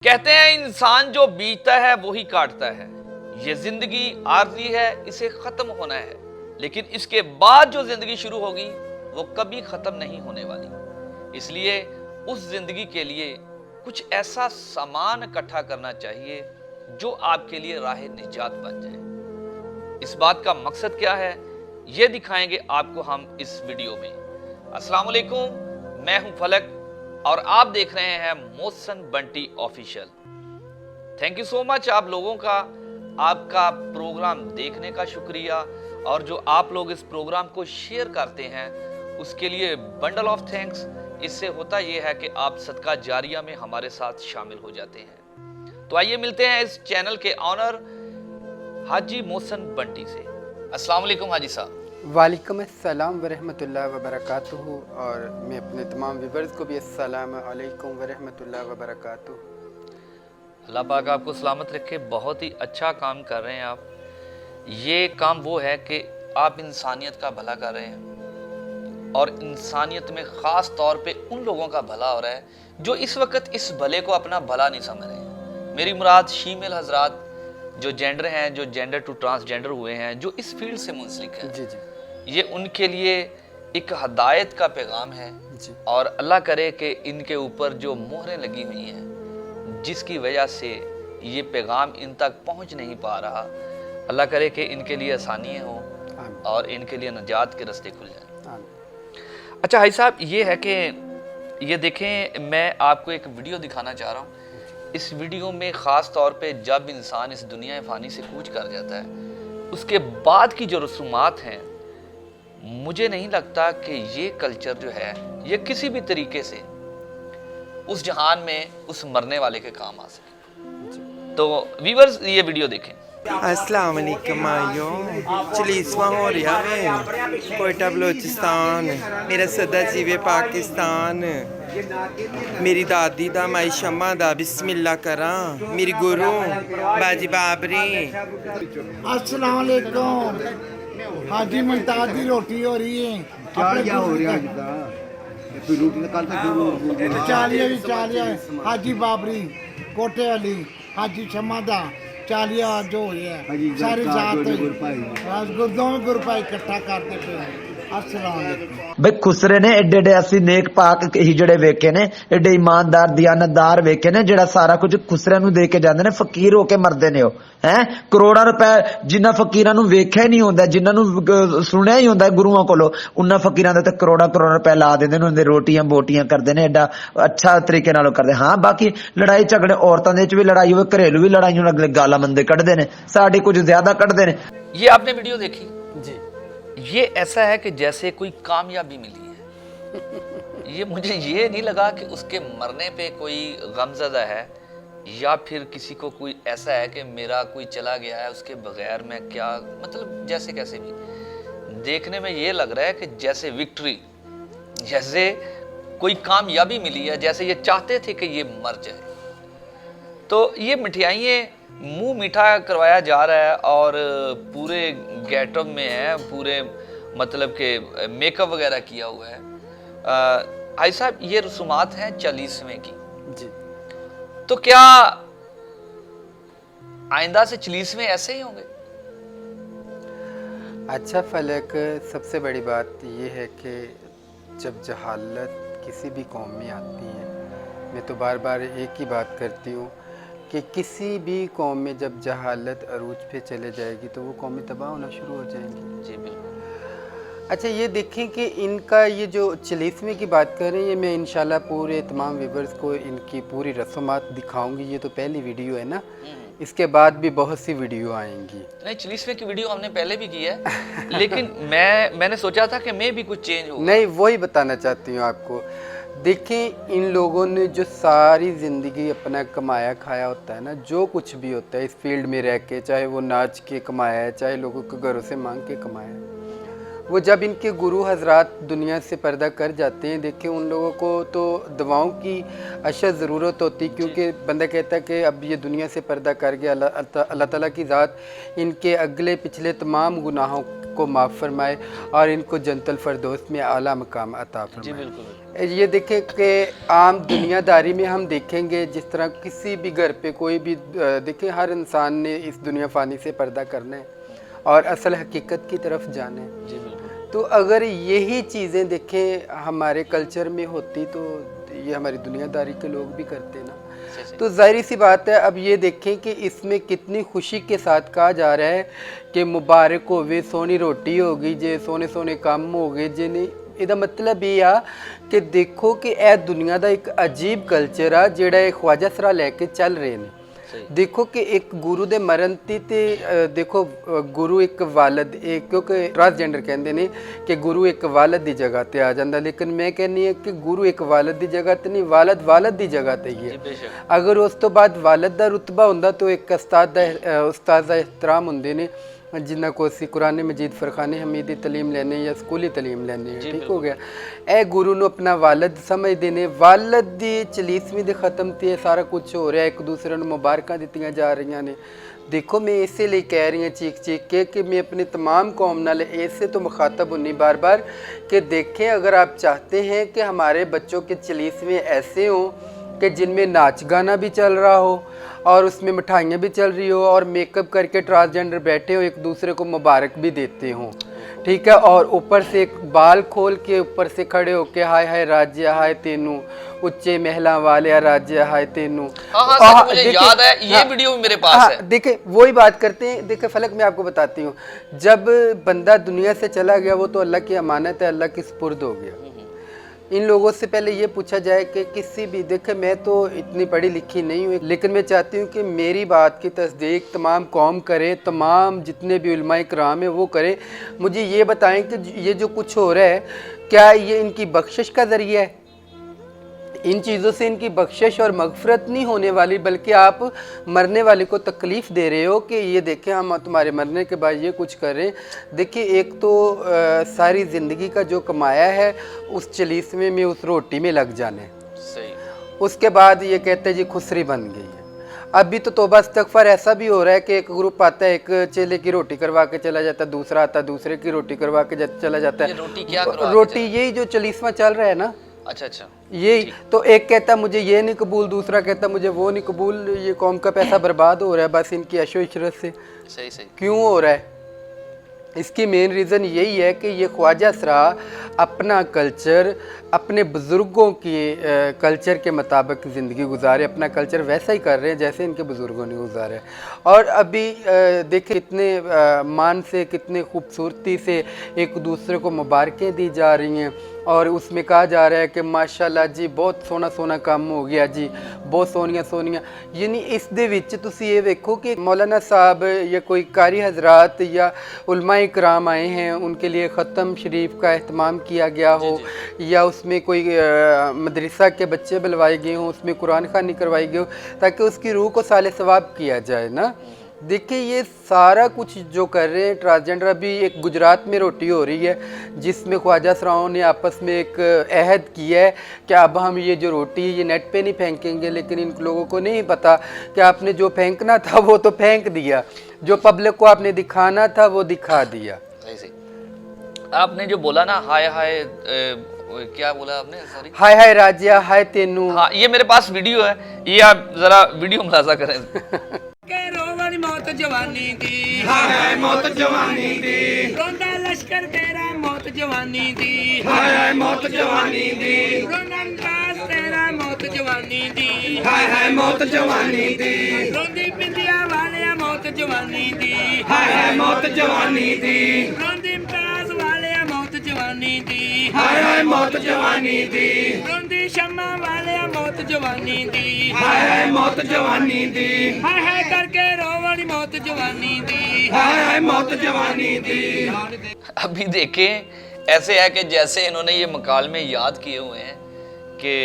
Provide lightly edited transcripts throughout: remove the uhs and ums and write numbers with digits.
कहते हैं इंसान जो बीतता है वही काटता है। ये जिंदगी आर्जी है, इसे खत्म होना है, लेकिन इसके बाद जो जिंदगी शुरू होगी वो कभी खत्म नहीं होने वाली। इसलिए उस जिंदगी के लिए कुछ ऐसा सामान इकट्ठा करना चाहिए जो आपके लिए राह निजात बन जाए। इस बात का मकसद क्या है ये दिखाएंगे आपको हम इस वीडियो में। अस्सलाम वालेकुम, मैं हूं फलक और आप देख रहे हैं Mohsin Bunty official. Thank you so much आप लोगों का, आपका प्रोग्राम देखने का शुक्रिया, और जो आप लोग इस प्रोग्राम को शेयर करते हैं उसके लिए बंडल ऑफ थैंक्स। इससे होता यह है कि आप सदका जारिया में हमारे साथ शामिल हो जाते हैं। तो आइए मिलते हैं इस चैनल के ऑनर हाजी मोहसन बंटी से। अस्सलाम वालेकुम हाजी साहब। वालेकुम अस्सलाम वरहमतुल्लाह वबरकातुहू, और मैं अपने तमाम व्यूअर्स को भी अस्सलाम वालेकुम वरहमतुल्लाह वबरकातुहू। अल्लाह पाक आपको सलामत रखे। बहुत ही अच्छा काम कर रहे हैं आप। ये काम वो है कि आप इंसानियत का भला कर रहे हैं, और इंसानियत में ख़ास तौर पे उन लोगों का भला हो रहा है जो इस वक्त इस भले को अपना भला नहीं समझ रहे। मेरी मुराद शीमेल हजरात जो जेंडर हैं, जो जेंडर टू ट्रांसजेंडर हुए हैं, जो इस फील्ड से मुंसलिक हैं, जी जी, ये उनके लिए एक हदायत का पैगाम है जी। और अल्लाह करे कि इनके ऊपर जो मोहरें लगी हुई हैं जिसकी वजह से ये पैगाम इन तक पहुंच नहीं पा रहा, अल्लाह करे कि इनके लिए आसानियाँ हों और इनके लिए निजात के रास्ते खुल जाएं। अच्छा भाई साहब, ये है कि ये देखें, मैं आपको एक वीडियो दिखाना चाह रहा हूँ। इस वीडियो में ख़ास तौर पे जब इंसान इस दुनिया फ़ानी से कूच कर जाता है उसके बाद की जो रसूमात हैं, मुझे नहीं लगता कि ये कल्चर जो है ये किसी भी तरीके से उस जहान में उस मरने वाले के काम आ सके। तो व्यूअर्स ये वीडियो देखें। अस्सलाम वालेकुम आयो, चलीसवा हो रहा है कोयटा बलोचिस्तान, मेरा सदा जीवे पाकिस्तान, मेरी दादी दा माई शम्मा दा बिस्मिल्लाह करा, मेरी गुरु बाजी बाबरी। अस्सलाम वालेकुम हाजी मुमताज की रोटी हो रही है। क्या हो रहा है? कोई रोटी निकाल के चालिया हाजी बाबरी कोटे वाली हाजी शमादा चालिया जो हो रही है सारी जात गुरदों में गुरपाई इकट्ठा करते पे। अस्सलाम वालेकुम। बई खुसरे ने एडे एडे असी नेक पाक ही जड़े वेखे ने, एडे ईमानदार दियानतदार वेखे ने, जेड़ा सारा कुछ खुसरे नूं दे के जांदे ने, फकीर होके मरदे ने। हैं करोड़ां रुपए जिन्ना फकीरां नूं वेख्या ही नहीं हुंदा, जिन्हां नूं सुनिया ही हुंदा गुरुआं कोलों, उन्हां फकीरां दे ते करोड़ां करोड़ रुपए ला दिंदे ने, उन्हां दे रोटियां बोटियां करदे ने, एडा अच्छा तरीके नाल करदे। हां बाकी लड़ाई झगड़े औरतां दे विच भी लड़ाई होवे, घरेलू भी लड़ाइयां अगले गालां मंदे कढदे ने, साडी कुछ ज्यादा कढदे ने। ये आपने वीडियो देखी जी। ये ऐसा है कि जैसे कोई कामयाबी मिली है। ये मुझे ये नहीं लगा कि उसके मरने पे कोई गमज़दा है या फिर किसी को कोई ऐसा है कि मेरा कोई चला गया है उसके बगैर मैं क्या, मतलब जैसे कैसे भी देखने में ये लग रहा है कि जैसे विक्ट्री, जैसे कोई कामयाबी मिली है, जैसे ये चाहते थे कि ये मर जाए। तो ये मिठाइयाँ मुंह मीठा करवाया जा रहा है और पूरे गेटअप में है, पूरे मतलब के मेकअप वगैरह किया हुआ है। भाई साहब, ये रसूमात हैं 40वें की जी। तो क्या आइंदा से 40वें ऐसे ही होंगे? अच्छा फलक, सबसे बड़ी बात ये है कि जब जहालत किसी भी कौम में आती है, मैं तो बार बार एक ही बात करती हूँ कि किसी भी कौम में जब जहालत अरूज पे चले जाएगी तो वो कौमें तबाह होना शुरू हो जाएंगी। जी बिल्कुल। अच्छा ये देखें कि इनका ये जो 40वें की बात कर रहे हैं, ये मैं इंशाल्लाह पूरे तमाम व्यूअर्स को इनकी पूरी रस्मात दिखाऊंगी। ये तो पहली वीडियो है ना, इसके बाद भी बहुत सी वीडियो आएंगी। नहीं, 40वें की वीडियो हमने पहले भी की है लेकिन मैंने सोचा था कि मैं भी कुछ चेंज हो। नहीं, वही बताना चाहती हूँ आपको। देखें, इन लोगों ने जो सारी ज़िंदगी अपना कमाया खाया होता है ना, जो कुछ भी होता है इस फील्ड में रह के, चाहे वो नाच के कमाया है, चाहे लोगों के घरों से मांग के कमाया है, वो जब इनके गुरु हजरात दुनिया से पर्दा कर जाते हैं, देखिए उन लोगों को तो दवाओं की अशद ज़रूरत होती, क्योंकि बंदा कहता है कि अब ये दुनिया से पर्दा कर गया, अल्लाह ताला की ज़ात इनके अगले पिछले तमाम गुनाहों को माफ़ फरमाए और इनको जन्नतुल फरदौस में आला मकाम अता फरमाए। जी बिल्कुल। ये देखें कि आम दुनियादारी में हम देखेंगे जिस तरह किसी भी घर पे कोई भी देखें, हर इंसान ने इस दुनिया फ़ानी से पर्दा करना है और असल हकीकत की तरफ जाना है। जी बिल्कुल। तो अगर यही चीज़ें देखें हमारे कल्चर में होती तो ये हमारी दुनियादारी के लोग भी करते ना। तो ज़ाहिर सी बात है, अब ये देखें कि इसमें कितनी खुशी के साथ कहा जा रहा है कि मुबारक होवे सोनी रोटी होगी जे सोने सोने काम हो गए जे नहीं। ਇਹਦਾ मतलब ਇਹ ਆ ਕਿ ਦੇਖੋ ਕਿ ਇਹ ਦੁਨੀਆ ਦਾ ਇੱਕ ਅਜੀਬ ਕਲਚਰ ਆ ਜਿਹੜਾ ਇਹ ਖਵਾਜਾ ਸਰਾ ਲੈ ਕੇ ਚੱਲ ਰਹੇ ਨੇ। ਦੇਖੋ ਕਿ ਇੱਕ ਗੁਰੂ ਦੇ ਮਰਨ ਤੇ ਦੇਖੋ ਗੁਰੂ ਇੱਕ ਵਾਲਦ ਇਹ ਕਿਉਂਕਿ ਟ੍ਰਾਂਸਜੈਂਡਰ ਕਹਿੰਦੇ ਨੇ ਕਿ ਗੁਰੂ ਇੱਕ ਵਾਲਦ ਦੀ ਜਗ੍ਹਾ ਤੇ ਆ ਜਾਂਦਾ, ਲੇਕਿਨ ਮੈਂ ਕਹਿੰਨੀ ਹੈ ਕਿ ਗੁਰੂ ਇੱਕ ਵਾਲਦ ਦੀ ਜਗ੍ਹਾ ਤੇ ਨਹੀਂ, ਵਾਲਦ ਦੀ ਜਗ੍ਹਾ ਤੇ ਹੀ ਹੈ। ਅਗਰ ਉਸ ਤੋਂ ਬਾਅਦ ਵਾਲਦ ਦਾ ਰੁਤਬਾ ਹੁੰਦਾ ਤਾਂ ਇੱਕ ਉਸਤਾਦ ਦਾ ਇਹਤਰਾਮ ਹੁੰਦੇ ਨੇ ਜਿਨ੍ਹਾਂ को ਅਸੀਂ ਕੁਰਾਨ ਮਜੀਦ ਫਰਖਾਨੇ ਹਮੀਦੀ ਤਾਲੀਮ ਲੈਣੇ ਜਾਂ ਸਕੂਲੀ ਤਾਲੀਮ ਲੈਣੇ। ਠੀਕ ਹੋ ਗਿਆ। ਇਹ ਗੁਰੂ ਨੂੰ ਆਪਣਾ ਵਾਲਦ ਸਮਝਦੇ ਨੇ। ਵਾਲਦ ਦੀ ਚਲੀਸਵੀਂ ਦੇ ਖਤਮ ਤੇ ਸਾਰਾ ਕੁਝ ਹੋ ਰਿਹਾ, ਇੱਕ ਦੂਸਰੇ ਨੂੰ ਮੁਬਾਰਕਾਂ ਦਿੱਤੀਆਂ ਜਾ ਰਹੀਆਂ ਨੇ। देखो मैं इसे लिए कह रही हूँ चीख चीख के कि मैं अपनी तमाम कौम नाल ऐसे तो मुखातब हूँ बार बार कि देखें अगर आप चाहते हैं कि हमारे बच्चों के चलीसवें ऐसे हों कि जिनमें नाच गाना भी चल रहा हो और उसमें मिठाइयाँ भी चल रही हो और मेकअप करके ट्रांसजेंडर बैठे हो एक दूसरे को मुबारक भी देते हों, ठीक है, और ऊपर से एक बाल खोल के ऊपर से खड़े होके हाय हाय राज्य हाय तेनू उच्चे महला वाले राज्य हाय तेनू। हाँ, मुझे याद है ये वीडियो भी मेरे पास है। देखिए वही बात करते हैं। देखिए फलक मैं आपको बताती हूँ, जब बंदा दुनिया से चला गया वो तो अल्लाह की अमानत है, अल्लाह की सुपुर्द हो गया। इन लोगों से पहले ये पूछा जाए कि किसी भी, देखे मैं तो इतनी पढ़ी लिखी नहीं हूँ लेकिन मैं चाहती हूँ कि मेरी बात की तस्दीक तमाम कौम करे, तमाम जितने भी उलमाए कराम है वो करे। मुझे ये बताएं कि ये जो कुछ हो रहा है क्या ये इनकी बख्शिश का ज़रिया है? इन चीज़ों से इनकी बख्शिश और मगफरत नहीं होने वाली, बल्कि आप मरने वाले को तकलीफ़ दे रहे हो कि ये देखें हम तुम्हारे मरने के बाद ये कुछ कर रहे हैं। देखिए एक तो सारी ज़िंदगी का जो कमाया है उस चलीसवें में उस रोटी में लग जाने, सही। उसके बाद ये कहते हैं जी खुसरी बन गई है। अभी तो तौबा इस्तगफार ऐसा भी हो रहा है कि एक ग्रुप आता है, एक चेले की रोटी करवा के चला जाता है, दूसरा आता है दूसरे की रोटी करवा के चला जाता है। रोटी क्या करवा? रोटी यही जो चलीसवां चल रहा है ना। अच्छा अच्छा, यही तो एक कहता मुझे ये नहीं कबूल, दूसरा कहता मुझे वो नहीं कबूल। ये कौम का पैसा बर्बाद हो रहा है बस इनकी अशो इशरत से। सही सही। क्यों हो रहा है? इसकी मेन रीज़न यही है कि ये ख्वाजा सरा अपना कल्चर अपने बुज़ुर्गों की कल्चर के मुताबिक ज़िंदगी गुजारे, अपना कल्चर वैसा ही कर रहे हैं जैसे इनके बुज़ुर्गों ने गुजारे। और अभी देखें कितने मान से, कितने खूबसूरती से एक दूसरे को मुबारकें दी जा रही हैं और उसमें कहा जा रहा है कि माशाल्लाह जी बहुत सोना सोना काम हो गया जी, बहुत सोनिया सोनिया। यानी इस दे विच तुसी ये देखो कि मौलाना साहब या कोई कारी हजरात या उलमाए कराम आए हैं, उनके लिए ख़त्म शरीफ का एहतमाम किया गया हो या उसमें कोई मदरसा के बच्चे बुलवाए गए हों, उसमें कुरान ख़वानी करवाई गई हो ताकि उसकी रूह को साले सवाब किया जाए ना। देखिए ये सारा कुछ जो कर रहे हैं ट्रांसजेंडर। अभी एक गुजरात में रोटी हो रही है जिसमें ख्वाजा सराओं ने आपस में एक अहद किया है कि अब हम ये जो रोटी है ये नेट पे नहीं फेंकेंगे, लेकिन इन लोगों को नहीं पता कि आपने जो फेंकना था वो तो फेंक दिया, जो पब्लिक को आपने दिखाना था वो दिखा दिया। सही सही। आपने जो बोला ना हाय हाय क्या बोला आपने? सॉरी, हाय हाय राज्य हाय तेनू। हाँ ये मेरे पास वीडियो है, ये आप जरा वीडियो मुलाजा करें। रोवनी मौत जवानी दी, हाय मौत जवानी दी, रोंदा लश्कर तेरा मौत जवानी दी, हाय मौत जवानी दी, रोंदा अंदाज तेरा मौत जवानी दी, हाय मौत जवानी दी, रोंदी पिंदिया वाले मौत जवानी दी, हाय मौत जवानी दी, रोंदी इम्ताज वाले मौत जवानी दी, हाय मौत जवानी दी, रोंदी शम्मा वाले मौत जवानी दी, हाय मौत जवानी दी, हाय करके रोवनी मौत जवानी दी, हाय मौत जवानी दी। अभी देखें ऐसे है कि जैसे इन्होंने ये मकालमे याद किए हुए हैं कि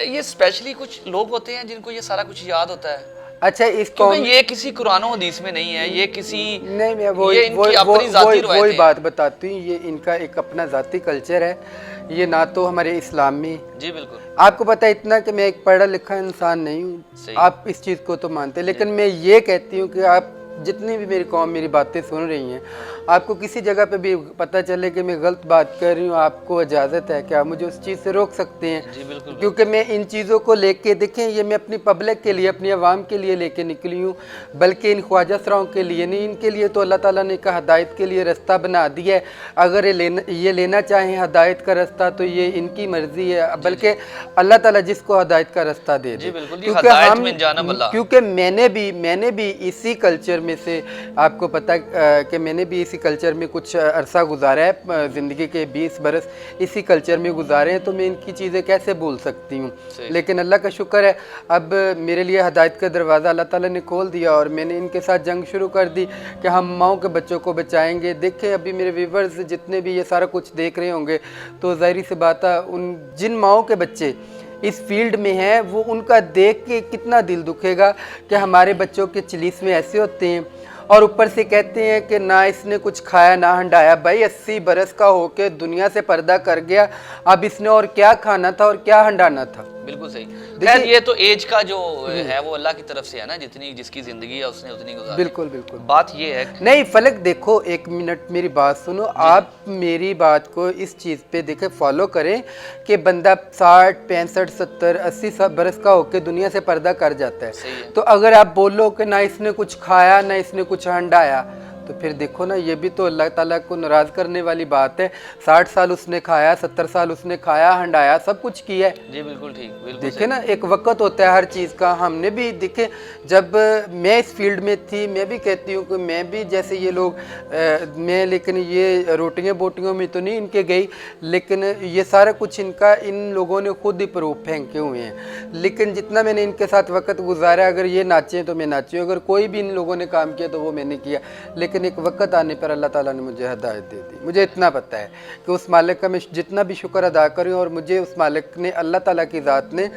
ये स्पेशली कुछ लोग होते हैं जिनको ये सारा कुछ याद होता है। अच्छा इस क्योंकि ये किसी कुरान और हदीस में नहीं है, ये किसी नहीं, मैं वो ये इनकी अपनी जाती रवायतें वही हैं। बात बताती हूँ। ये इनका एक अपना ज़ाती कल्चर है, ये ना तो हमारे इस्लाम में। जी बिल्कुल। आपको पता है इतना कि मैं एक पढ़ा लिखा इंसान नहीं सही। हूँ, आप इस चीज़ को तो मानते हैं, लेकिन मैं ये कहती हूँ कि आप जितनी भी मेरी कौम मेरी बातें सुन रही हैं, आपको किसी जगह पे भी पता चले कि मैं गलत बात कर रही हूँ, आपको इजाज़त है कि आप मुझे उस चीज़ से रोक सकते हैं। जी बिल्कुल। क्योंकि मैं इन चीज़ों को लेके, देखें ये मैं अपनी पब्लिक के लिए, अपनी आवाम के लिए लेके निकली हूँ, बल्कि इन ख्वाजा सराओं के लिए नहीं, इनके लिए तो अल्लाह ताला ने का हदायत के लिए रास्ता बना दिया है। अगर ये लेना चाहें हदायत का रास्ता तो ये इनकी मर्ज़ी है, बल्कि अल्लाह ताला जिसको हदायत का रास्ता दे दे। जी बिल्कुल, ये हदायत में जाना अल्लाह। क्योंकि मैंने भी इसी कल्चर में से, आपको पता कि मैंने भी इसी कल्चर में कुछ अरसा गुजारा है, ज़िंदगी के 20 बरस इसी कल्चर में गुजारे हैं, तो मैं इनकी चीज़ें कैसे भूल सकती हूँ। लेकिन अल्लाह का शुक्र है, अब मेरे लिए हदायत का दरवाज़ा अल्लाह ताला ने खोल दिया और मैंने इनके साथ जंग शुरू कर दी कि हम माओं के बच्चों को बचाएंगे। देखें अभी मेरे व्यूवर्स जितने भी ये सारा कुछ देख रहे होंगे, तो ज़ाहिर सी बात है, उन जिन माओं के बच्चे इस फील्ड में हैं, वो उनका देख के कितना दिल दुखेगा कि हमारे बच्चों के चिलीस में ऐसे होते हैं, और ऊपर से कहते हैं कि ना इसने कुछ खाया ना हंडाया। भाई 80 बरस का होके दुनिया से पर्दा कर गया, अब इसने और क्या खाना था और क्या हंडाना था। बिल्कुल सही। खैर ये तो एज का जो है वो अल्लाह की तरफ से है ना, जितनी जिसकी जिंदगी है उसने उतनी गुजारी। बिल्कुल बिल्कुल। बात ये है नहीं फलक, देखो एक मिनट मेरी बात सुनो, आप मेरी बात को इस चीज़ पे देखे फॉलो करें कि बंदा 60 65 70 80 बरस का होके दुनिया से पर्दा कर जाता है, तो अगर आप बोलो कि ना इसने कुछ खाया ना इसने कुछ हंडाया, तो फिर देखो ना, ये भी तो अल्लाह ताला को नाराज़ करने वाली बात है। 60 साल उसने खाया, 70 साल उसने खाया हंडाया, सब कुछ किया है। जी बिल्कुल ठीक, बिल्कुल देखे ना, एक वक्त होता है हर चीज़ का। हमने भी देखे, जब मैं इस फील्ड में थी, मैं भी कहती हूँ कि मैं भी जैसे ये लोग मैं, लेकिन ये रोटियाँ बोटियों में तो नहीं इनके गई, लेकिन ये सारा कुछ इनका इन लोगों ने खुद ही प्रूफ फेंके हुए हैं। लेकिन जितना मैंने इनके साथ वक्त गुजारा, अगर ये नाचे तो मैं नाची, अगर कोई भी इन लोगों ने काम किया तो वो मैंने किया, लेकिन एक वक्त आने पर अल्लाह ताला ने मुझे हदायत दे दी। मुझे इतना पता है कि उस मालिक का मैं जितना भी शुक्र अदा करूँ, और मुझे उस मालिक ने, अल्लाह ताला की ज़ात ने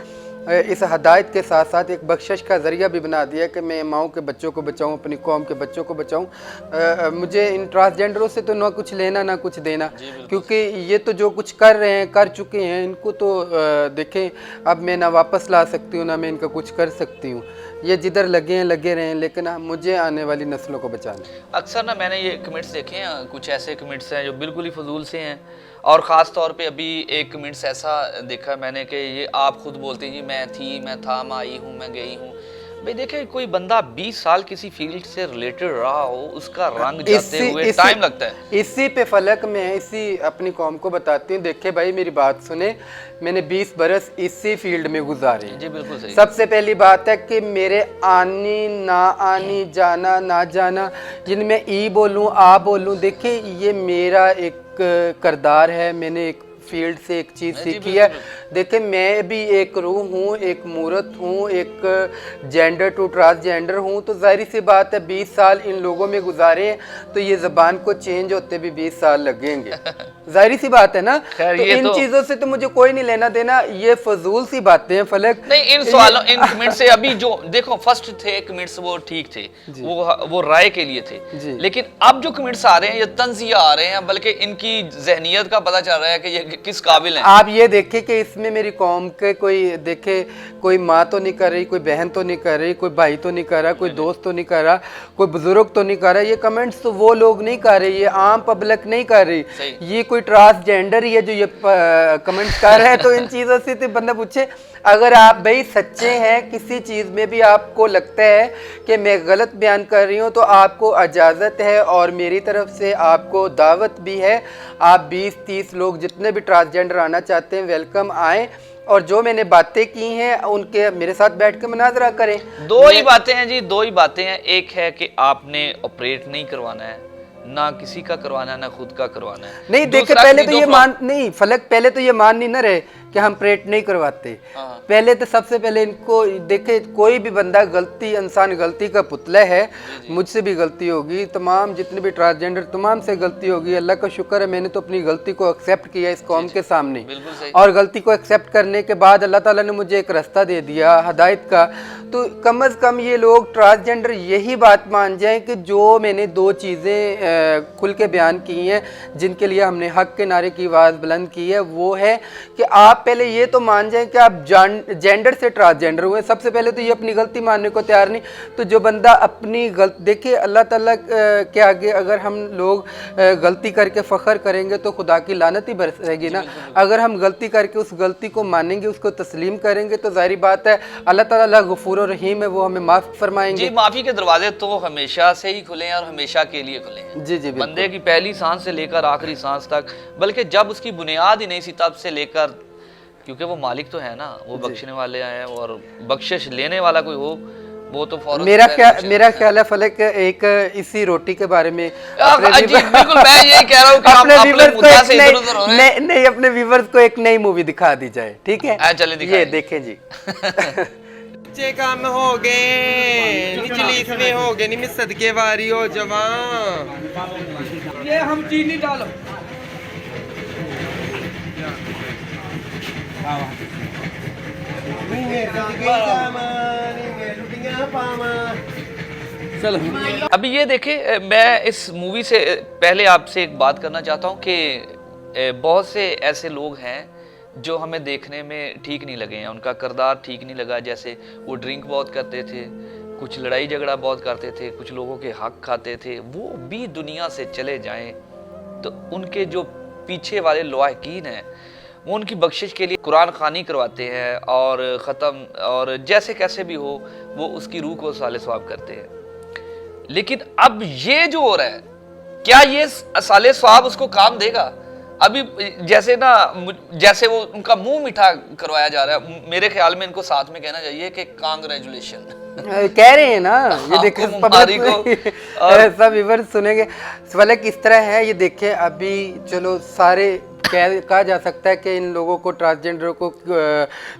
इस हदायत के साथ साथ एक बख्शिश का ज़रिया भी बना दिया कि मैं माओं के बच्चों को बचाऊं, अपनी कौम के बच्चों को बचाऊं। मुझे इन ट्रांसजेंडरों से तो ना कुछ लेना ना कुछ देना, क्योंकि ये तो जो कुछ कर रहे हैं कर चुके हैं, इनको तो देखें, अब मैं ना वापस ला सकती हूँ ना मैं इनका कुछ कर सकती हूँ। ये जिधर लगे हैं लगे रहें, लेकिन मुझे आने वाली नस्लों को बचाना। अक्सर ना मैंने ये कमेंट्स देखे हैं, कुछ ऐसे कमेंट्स हैं जो बिल्कुल ही फजूल से हैं, और ख़ास तौर पे अभी एक कमेंट्स ऐसा देखा मैंने कि ये आप खुद बोलते हैं जी मैं थी, मैं था, मैं आई हूँ, मैं गई हूँ। भाई देखे, कोई बंदा 20 साल किसी फील्ड से रिलेटेड रहा हो, उसका रंग जाते हुए टाइम लगता है। इसी पे फलक में इसी अपनी कौम को बताती हूँ। देखे भाई मेरी बात सुने, मैंने 20 बरस इसी फील्ड में गुजारे। जी बिल्कुल सही। सबसे पहली बात है कि मेरे आनी ना आनी, जाना ना जाना, जिनमें ई बोलूँ आ बोलूँ, देखे ये मेरा एक किरदार है। मैंने एक फील्ड से एक चीज़ सीखी है। देखिए मैं भी एक रूह हूँ, एक मूरत हूँ, एक जेंडर टू ट्रांसजेंडर हूँ, तो जाहिर सी बात है 20 साल इन लोगों में गुजारे हैं, तो ये ज़बान को चेंज होते भी 20 साल लगेंगे। जाहिर सी बात है ना। तो इन चीज़ों से तो मुझे कोई नहीं लेना देना, ये फजूल सी बातें हैं फलक। नहीं, इन सवालों इन कमेंट से अभी जो देखो फर्स्ट थे कमेंट्स वो ठीक थे, वो राय के लिए थे, लेकिन अब जो कमेंट्स आ रहे हैं ये तंजिया आ रहे हैं, बल्कि इनकी जहनियत का पता चल रहा है कि ये किस काबिल हैं। आप ये देखें कि इसमें मेरी कौम के कोई देखे, कोई माँ तो नहीं कर रही, कोई बहन तो नहीं कर रही, कोई भाई तो नहीं कर रहा, कोई दोस्त तो नहीं कर रहा, कोई बुजुर्ग तो नहीं कर रहा। ये कमेंट्स तो वो लोग नहीं कर रहे, ये आम पब्लिक नहीं कर रही, ये कोई ट्रांसजेंडर ही है जो ये कमेंट्स कर रहे हैं। तो इन चीज़ों से तो बंदा पूछे, अगर आप भाई सच्चे हैं, किसी चीज़ में भी आपको लगता है कि मैं गलत बयान कर रही हूँ, तो आपको इजाज़त है और मेरी तरफ से आपको दावत भी है। आप 20-30 लोग जितने भी ट्रांसजेंडर आना चाहते हैं वेलकम आएँ, और जो मैंने बातें की हैं उनके मेरे साथ बैठ के मुनाजरा करें। दो ही बातें हैं जी, दो ही बातें हैं। एक है कि आपने ऑपरेट नहीं करवाना है, ना किसी का करवाना है, ना खुद का करवाना है। नहीं देखे, पहले तो ये मान नहीं फलक, पहले तो ये मान नहीं ना रहे कि हम ऑपरेट नहीं करवाते। पहले तो सबसे पहले इनको देखे, कोई भी बंदा गलती, इंसान गलती का पुतला है। मुझसे भी गलती होगी, तमाम जितने भी ट्रांसजेंडर तमाम से गलती होगी। अल्लाह का शुक्र है मैंने तो अपनी गलती को एक्सेप्ट किया इस कौम के सामने, और गलती को एक्सेप्ट करने के बाद अल्लाह ताला ने मुझे एक रास्ता दे दिया हदायत का। तो कम अज़ कम ये लोग ट्रांसजेंडर यही बात मान जाएं कि जो मैंने दो चीज़ें खुल के बयान की हैं, जिनके लिए हमने हक के नारे की आवाज़ बुलंद की है, वो है कि आप आप पहले ये तो मान जाएं कि आप जेंडर से ट्रांसजेंडर हुए, सबसे पहले तो ये अपनी गलती मानने को तैयार नहीं। तो जो बंदा अपनी देखिए अल्लाह ताला के आगे अगर हम लोग गलती करके फ़ख्र करेंगे तो खुदा की लानत ही बरसेगी ना। अगर हम गलती करके उस गलती को मानेंगे, उसको तस्लीम करेंगे, तो ज़ाहिर बात है अल्लाह ताला गफूर और रहीम है, वो हमें माफ़ फरमाएंगे। जी, माफ़ी के दरवाजे तो हमेशा से ही खुले हैं और हमेशा के लिए खुले हैं। जी जी बिल्कुल। बंदे की पहली सांस से लेकर आखिरी सांस तक, बल्कि जब उसकी बुनियाद ही नहीं सी तब से लेकर, क्योंकि वो मालिक तो है ना, वो बख्शने वाले हैं, और बख्शिश लेने वाला कोई हो वो तो फौरन मेरा ख्याल है फलक, एक इसी रोटी के बारे में जी बिल्कुल, मैं यही कह रहा हूँ कि अपने आप व्यूअर्स अपने को मुद्दा एक से इधर उधर हो रहे हैं। नहीं, अपने व्यूअर्स को एक नई मूवी दिखा दी जाए, ठीक है? चलिए दिखाएं। ये देखें जी। बच्चे काम हो गए निचली इसमें हो गए, नहीं मैं सदके वारी हो जवान। ये हम चीनी डालो। अभी ये देखें, मैं इस मूवी से पहले आपसे एक बात करना चाहता हूँ कि बहुत से ऐसे लोग हैं जो हमें देखने में ठीक नहीं लगे हैं, उनका किरदार ठीक नहीं लगा। जैसे वो ड्रिंक बहुत करते थे, कुछ लड़ाई झगड़ा बहुत करते थे, कुछ लोगों के हक खाते थे। वो भी दुनिया से चले जाएं तो उनके जो पीछे वाले लवाहकीन हैं वो उनकी बख्शिश के लिए कुरान खानी करवाते हैं और ख़त्म, और जैसे कैसे भी हो वो उसकी रूह को साले सवाब करते हैं। लेकिन अब ये जो हो रहा है, क्या ये साले सवाब उसको काम देगा? अभी जैसे ना, जैसे वो उनका मुंह मीठा करवाया जा रहा है, मेरे ख्याल में इनको साथ में कहना चाहिए कि कांग्रेचुलेशन कह रहे हैं ना। ये देखे सब व्यूअर्स सुनेंगे। फलक इस तरह है, ये देखे अभी चलो सारे कहा जा सकता है कि इन लोगों को, ट्रांसजेंडर को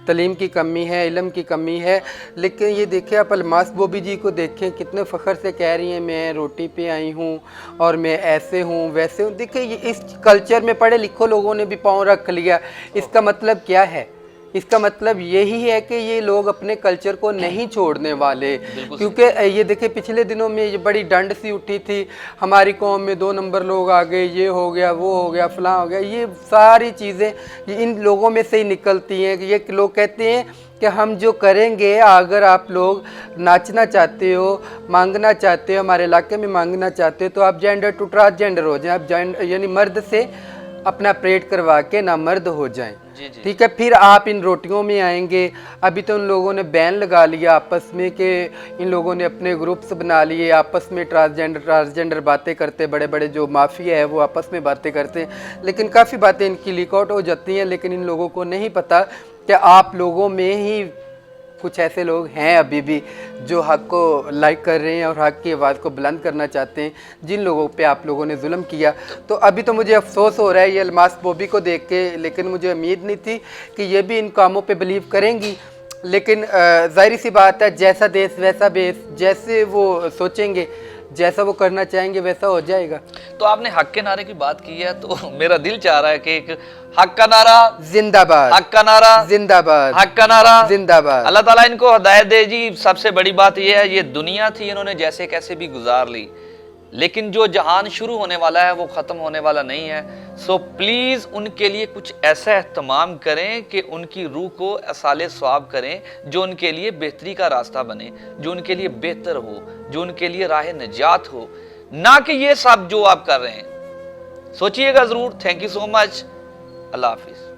तालीम की कमी है, इल्म की कमी है, लेकिन ये देखिए आप अलमास बॉबी जी को देखें, कितने फ़ख्र से कह रही हैं मैं रोटी पे आई हूँ और मैं ऐसे हूँ वैसे हूँ। देखिए ये इस कल्चर में पढ़े लिखो लोगों ने भी पाँव रख लिया। इसका मतलब क्या है? इसका मतलब यही है कि ये लोग अपने कल्चर को नहीं छोड़ने वाले, क्योंकि ये देखिए पिछले दिनों में ये बड़ी डंड सी उठी थी, हमारी कौम में 2 नंबर लोग आ गए, ये हो गया वो हो गया फलां हो गया। ये सारी चीज़ें ये इन लोगों में से ही निकलती हैं कि ये लोग कहते हैं कि हम जो करेंगे, अगर आप लोग नाचना चाहते हो, मांगना चाहते हो, हमारे इलाके में मांगना चाहते हो, तो आप जेंडर टू ट्रांसजेंडर हो जाएं, आप यानी मर्द से अपना परेड करवा के ना मर्द हो जाएं। ठीक है, फिर आप इन रोटियों में आएंगे। अभी तो उन लोगों ने बैन लगा लिया आपस में कि इन लोगों ने अपने ग्रुप्स बना लिए, आपस में ट्रांसजेंडर बातें करते, बड़े बड़े जो माफिया है वो आपस में बातें करते हैं, लेकिन काफ़ी बातें इनकी लीक आउट हो जाती हैं। लेकिन इन लोगों को नहीं पता कि आप लोगों में ही कुछ ऐसे लोग हैं अभी भी जो हक को लाइक कर रहे हैं और हक की आवाज़ को बुलंद करना चाहते हैं, जिन लोगों पे आप लोगों ने जुल्म किया। तो अभी तो मुझे अफसोस हो रहा है ये अलमास बॉबी को देख के, लेकिन मुझे उम्मीद नहीं थी कि ये भी इन कामों पे बिलीव करेंगी। लेकिन ज़ाहिर सी बात है, जैसा देश वैसा बेस, जैसे वो सोचेंगे, जैसा वो करना चाहेंगे वैसा हो जाएगा। तो आपने हक के नारे की बात की है, तो मेरा दिल चाह रहा है कि एक हक का नारा जिंदाबाद, हक का नारा जिंदाबाद, हक का नारा जिंदाबाद। अल्लाह ताला इनको हदायत दे जी। सबसे बड़ी बात यह है, ये दुनिया थी इन्होंने जैसे कैसे भी गुजार ली, लेकिन जो जहान शुरू होने वाला है वो ख़त्म होने वाला नहीं है। सो प्लीज़ उनके लिए कुछ ऐसा एहतमाम करें कि उनकी रूह को असाले सवाब करें, जो उनके लिए बेहतरी का रास्ता बने, जो उनके लिए बेहतर हो, जो उनके लिए राह निजात हो, ना कि ये सब जो आप कर रहे हैं। सोचिएगा ज़रूर। Thank you so much. अल्लाह हाफिज़।